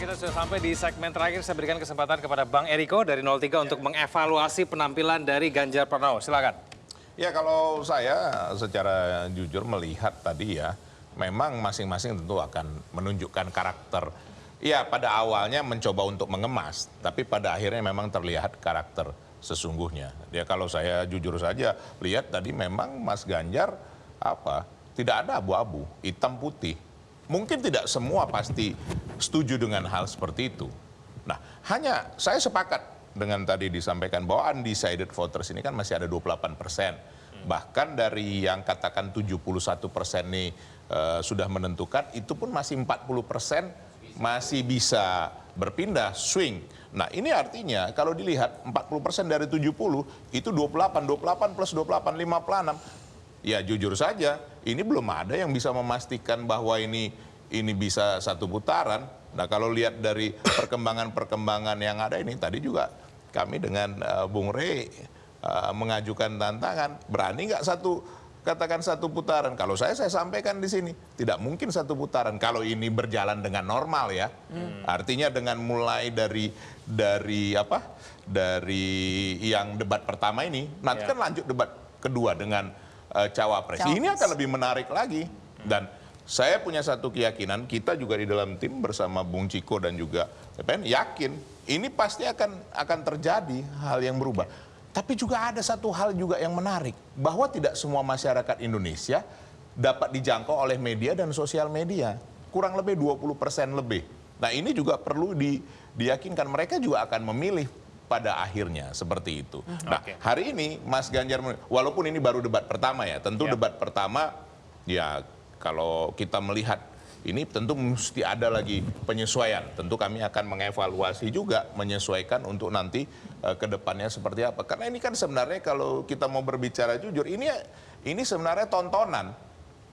kita sudah sampai di segmen terakhir. Saya berikan kesempatan kepada Bang Eriko dari 03 untuk mengevaluasi penampilan dari Ganjar Pranowo. Silakan. Ya, kalau saya secara jujur melihat tadi ya, memang masing-masing tentu akan menunjukkan karakter. Ya, pada awalnya mencoba untuk mengemas, tapi pada akhirnya memang terlihat karakter sesungguhnya. Ya, kalau saya jujur saja lihat tadi memang Mas Ganjar tidak ada abu-abu, hitam putih. Mungkin tidak semua pasti setuju dengan hal seperti itu. Nah, hanya saya sepakat dengan tadi disampaikan bahwa undecided voters ini kan masih ada 28%. Bahkan dari yang katakan 71% nih sudah menentukan, itu pun masih 40% masih bisa berpindah, swing. Nah, ini artinya kalau dilihat 40% dari 70, itu 28 plus 28, 56. Ya jujur saja, ini belum ada yang bisa memastikan bahwa ini bisa satu putaran. Nah, kalau lihat dari perkembangan-perkembangan yang ada ini, tadi juga kami dengan Bung Rey mengajukan tantangan, berani nggak katakan satu putaran? Kalau saya sampaikan di sini, tidak mungkin satu putaran kalau ini berjalan dengan normal ya. Artinya dengan mulai dari yang debat pertama ini, nanti kan lanjut debat kedua dengan cawapres. Ini akan lebih menarik lagi. Dan saya punya satu keyakinan, kita juga di dalam tim bersama Bung Ciko dan juga BPN yakin ini pasti akan terjadi hal yang berubah. Tapi juga ada satu hal juga yang menarik, bahwa tidak semua masyarakat Indonesia dapat dijangkau oleh media dan sosial media. Kurang lebih 20% lebih. Nah, ini juga perlu diyakinkan, mereka juga akan memilih pada akhirnya seperti itu. Nah, hari ini Mas Ganjar, walaupun ini baru debat pertama ya, tentu debat pertama ya kalau kita melihat ini tentu mesti ada lagi penyesuaian. Tentu kami akan mengevaluasi juga, menyesuaikan untuk nanti ke depannya seperti apa. Karena ini kan sebenarnya kalau kita mau berbicara jujur, ini sebenarnya tontonan.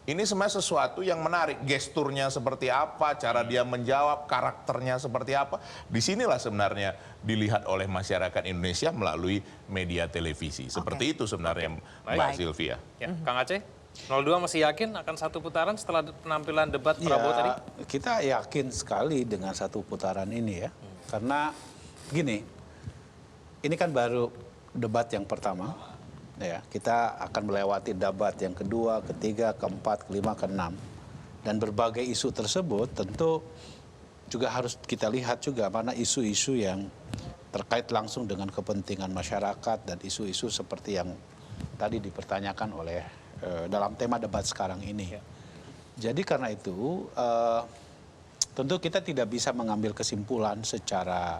Ini sebenarnya sesuatu yang menarik, gesturnya seperti apa, cara dia menjawab, karakternya seperti apa. Disinilah sebenarnya dilihat oleh masyarakat Indonesia melalui media televisi. Seperti itu sebenarnya Mbak Sylvia. Ya, Kang Aceh, 02 masih yakin akan satu putaran setelah penampilan debat Prabowo tadi? Kita yakin sekali dengan satu putaran ini ya. Karena gini, ini kan baru debat yang pertama. Ya, kita akan melewati debat yang kedua, ketiga, keempat, kelima, keenam. Dan berbagai isu tersebut tentu juga harus kita lihat juga mana isu-isu yang terkait langsung dengan kepentingan masyarakat dan isu-isu seperti yang tadi dipertanyakan oleh dalam tema debat sekarang ini. Jadi karena itu tentu kita tidak bisa mengambil kesimpulan secara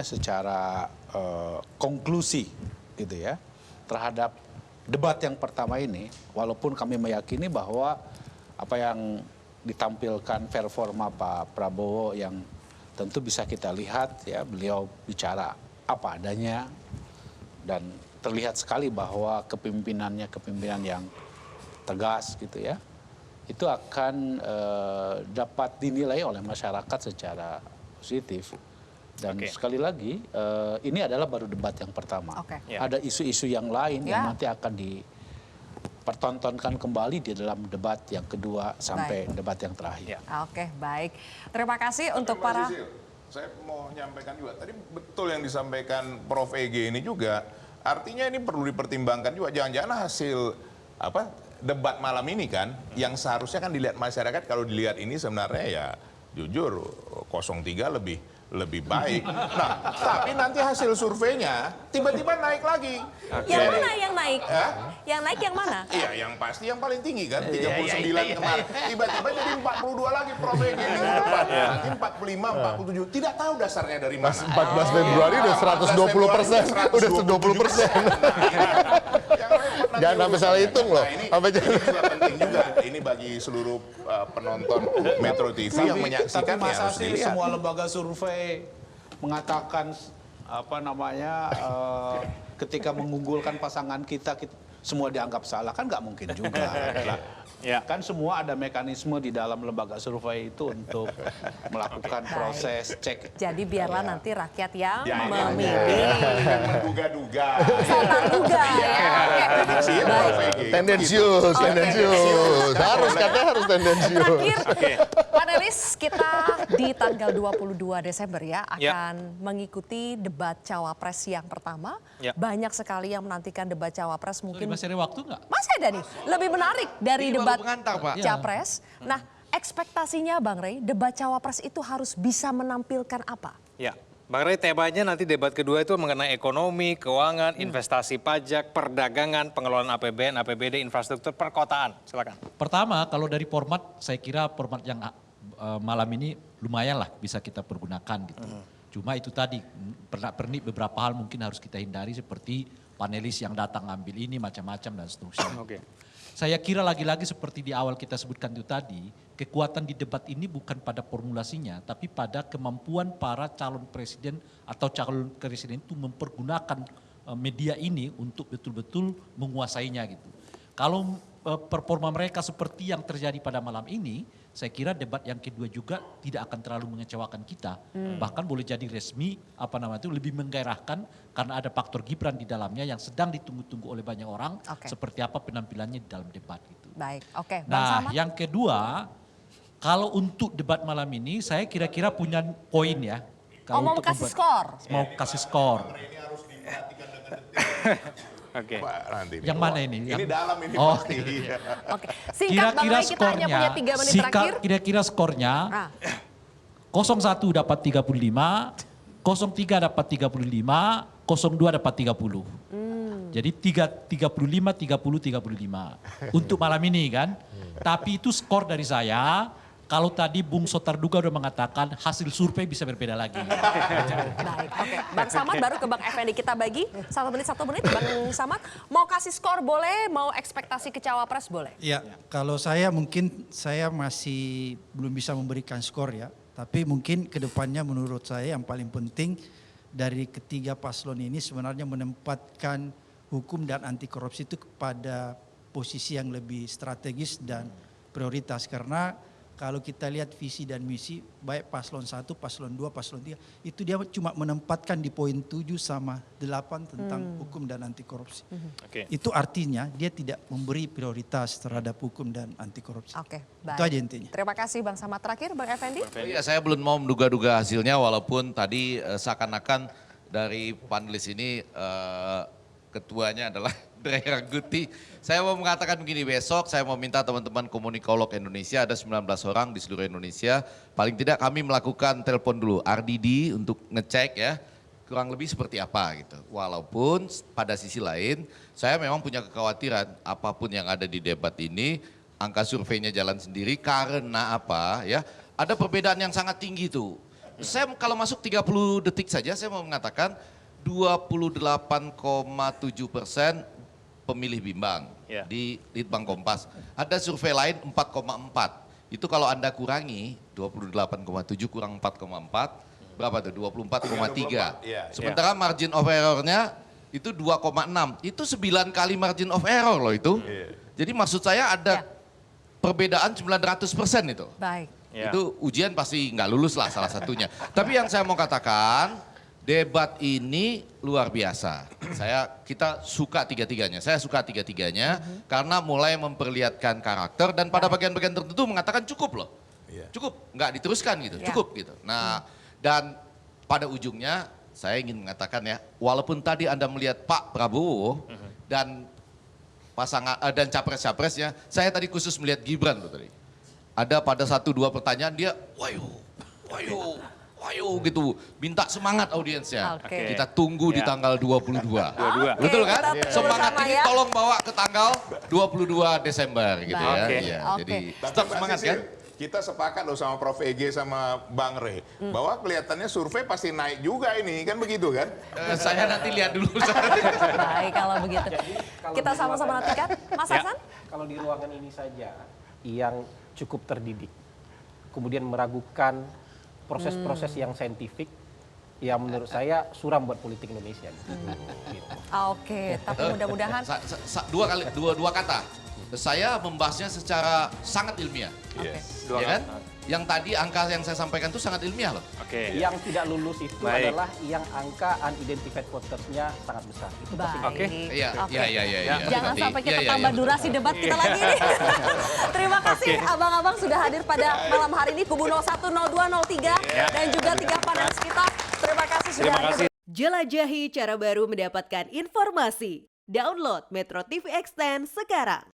secara konklusi gitu ya terhadap debat yang pertama ini, walaupun kami meyakini bahwa apa yang ditampilkan performa Pak Prabowo yang tentu bisa kita lihat ya, beliau bicara apa adanya dan terlihat sekali bahwa kepimpinan yang tegas gitu ya, itu akan dapat dinilai oleh masyarakat secara positif. Dan sekali lagi, ini adalah baru debat yang pertama. Ada isu-isu yang lain yang nanti akan dipertontonkan kembali di dalam debat yang kedua sampai debat yang terakhir. Oke, baik. Terima kasih untuk para... Saya mau menyampaikan juga, tadi betul yang disampaikan Prof. EG ini juga, artinya ini perlu dipertimbangkan juga, jangan-jangan hasil debat malam ini kan, yang seharusnya kan dilihat masyarakat, kalau dilihat ini sebenarnya ya jujur 03 lebih baik. Nah, tapi nanti hasil surveinya tiba-tiba naik lagi. Yang mana yang naik? Yang naik yang mana? Iya, yang pasti yang paling tinggi kan, 39 kemarin. Tiba-tiba jadi 42 lagi Prof. EG di depan. Nanti 45, 47. Tidak tahu dasarnya dari mana. 14 Februari udah 120%. Udah 120%. Jangan sampai salah hitung loh. Ini juga penting juga. Ini bagi seluruh penonton Metro TV yang menyaksikan tapi masa harus sih dilihat. semua lembaga survei mengatakan ketika mengunggulkan pasangan kita semua dianggap salah, kan nggak mungkin juga. Ya. Kan semua ada mekanisme di dalam lembaga survei itu untuk melakukan proses cek. Jadi biarlah nanti rakyat yang Ya, memilih. yang menduga-duga. Soal duga ya. Oke. Prediksi Baik. OVG. Tendensius, tendensius. Harus katanya harus tendensius. Terakhir, panelis kita di tanggal 22 Desember ya akan mengikuti debat cawapres yang pertama. Ya. Banyak sekali yang menantikan debat cawapres mungkin. Masih ada waktu nggak? Masih ada nih, lebih menarik dari Ini baru debat pengantar, Pak. capres. Nah, ekspektasinya Bang Rey, debat cawapres itu harus bisa menampilkan apa? Ya, Bang Ray, temanya nanti debat kedua itu mengenai ekonomi, keuangan, investasi pajak, perdagangan, pengelolaan APBN, APBD, infrastruktur, perkotaan. Silakan. Pertama, kalau dari format, saya kira format yang malam ini lumayan lah bisa kita pergunakan gitu. Cuma itu tadi, pernik beberapa hal mungkin harus kita hindari seperti panelis yang datang ambil ini macam-macam dan seterusnya. Oke. Saya kira lagi-lagi seperti di awal kita sebutkan itu tadi, kekuatan di debat ini bukan pada formulasinya, tapi pada kemampuan para calon presiden atau calon presiden itu mempergunakan media ini untuk betul-betul menguasainya gitu. Kalau performa mereka seperti yang terjadi pada malam ini, saya kira debat yang kedua juga tidak akan terlalu mengecewakan kita. Bahkan boleh jadi resmi, lebih menggairahkan karena ada faktor Gibran di dalamnya yang sedang ditunggu-tunggu oleh banyak orang. Oke. Seperti apa penampilannya di dalam debat gitu. Baik, oke. Bang Nah, Samad? yang kedua, kalau untuk debat malam ini saya kira-kira punya poin ya. Oh, mau untuk kasih membuat- skor? Mau kasih skor. Oke. Pak, nanti nih. Yang mana ini? Ini dalam ini Oh. pasti. Iya. Oke. Singkat Bang Rey, kita hanya punya 3 menit terakhir. Kira-kira skornya, Ah, 01 dapat 35, 03 dapat 35, 02 dapat 30. Jadi 35, 30, 35. Untuk malam ini kan. Tapi itu skor dari saya. Kalau tadi Bung Sotarduga udah mengatakan hasil survei bisa berbeda lagi. baik, oke. Bang Samad baru ke Bang Effendi, kita bagi 1 menit. Bang Samad, mau kasih skor boleh, mau ekspektasi ke cawapres boleh? Ya, kalau saya mungkin saya masih belum bisa memberikan skor ya. Tapi mungkin kedepannya menurut saya yang paling penting dari ketiga paslon ini sebenarnya menempatkan hukum dan anti korupsi itu pada posisi yang lebih strategis dan prioritas. Karena kalau kita lihat visi dan misi baik paslon 1, paslon 2, paslon 3 itu dia cuma menempatkan di poin 7 sama 8 tentang hukum dan anti korupsi. Oke. Itu artinya dia tidak memberi prioritas terhadap hukum dan anti korupsi. Oke, Itu baik. aja intinya. Terima kasih Bang Samad. Terakhir Bang Effendi. Iya, saya belum mau menduga-duga hasilnya walaupun tadi seakan-akan dari panelis ini ketuanya adalah Dray Rangkuti. Saya mau mengatakan begini, besok saya mau minta teman-teman komunikolog Indonesia, ada 19 orang di seluruh Indonesia. Paling tidak kami melakukan telepon dulu RDD untuk ngecek ya, kurang lebih seperti apa gitu. Walaupun pada sisi lain saya memang punya kekhawatiran apapun yang ada di debat ini, angka surveinya jalan sendiri karena apa ya, ada perbedaan yang sangat tinggi tuh. Saya kalau masuk 30 detik saja saya mau mengatakan 28,7% pemilih bimbang Ya. di Litbang Kompas. Ada survei lain 4,4. Itu kalau Anda kurangi 28,7 kurang 4,4 berapa tuh? 24,3. Iya. Sementara margin of error-nya itu 2,6. Itu 9 kali margin of error loh itu. Jadi maksud saya ada perbedaan 900% itu. Baik. Ya. Itu ujian pasti nggak lulus lah salah satunya. Tapi yang saya mau katakan, debat ini luar biasa. Kita suka tiga-tiganya. Saya suka tiga-tiganya karena mulai memperlihatkan karakter dan pada bagian-bagian tertentu mengatakan cukup loh. Cukup, nggak diteruskan gitu, Ya. cukup gitu. Nah, dan pada ujungnya saya ingin mengatakan ya, walaupun tadi Anda melihat Pak Prabowo dan pasangan dan capres-capresnya, saya tadi khusus melihat Gibran loh tadi. Ada pada 1-2 pertanyaan dia, wayo gitu, minta semangat audiensnya. Oke. Kita tunggu di Ya. tanggal 22. Dua-dua. Oke, Betul kan? kita tunggu Semangat sama ini ya. tolong bawa ke tanggal 22 Desember gitu ya. Oke. Iya, Oke. jadi Tapi tetap Mbak semangat Sisil, kan? kita sepakat loh sama Prof. EG sama Bang Rey bahwa kelihatannya survei pasti naik juga ini, kan begitu kan? Saya nanti lihat dulu. Baik kalau begitu. Kita sama-sama nantikan. Mas Ya. Hasan? Kalau di ruangan ini saja yang cukup terdidik, kemudian meragukan proses-proses yang saintifik, yang menurut saya suram buat politik Indonesia. Gitu. Oke, tapi mudah-mudahan Dua kata. saya membahasnya secara sangat ilmiah. Yes. Dua Ya kan? kali. Yang tadi angka yang saya sampaikan itu sangat ilmiah loh. Oke. Yang tidak lulus itu Baik. adalah yang angka unidentified votersnya sangat besar. Itu pasti. Baik. Oke. Iya, Oke. iya. Jangan Nanti. sampai kita Iya, tambah betul. durasi debat kita lagi nih. Terima kasih abang-abang sudah hadir pada malam hari ini. Kubu 01, 02, 03 dan juga 3 panelis kita. Terima kasih sudah Terima hadir. kasih. Jelajahi cara baru mendapatkan informasi. Download Metro TV Extend sekarang.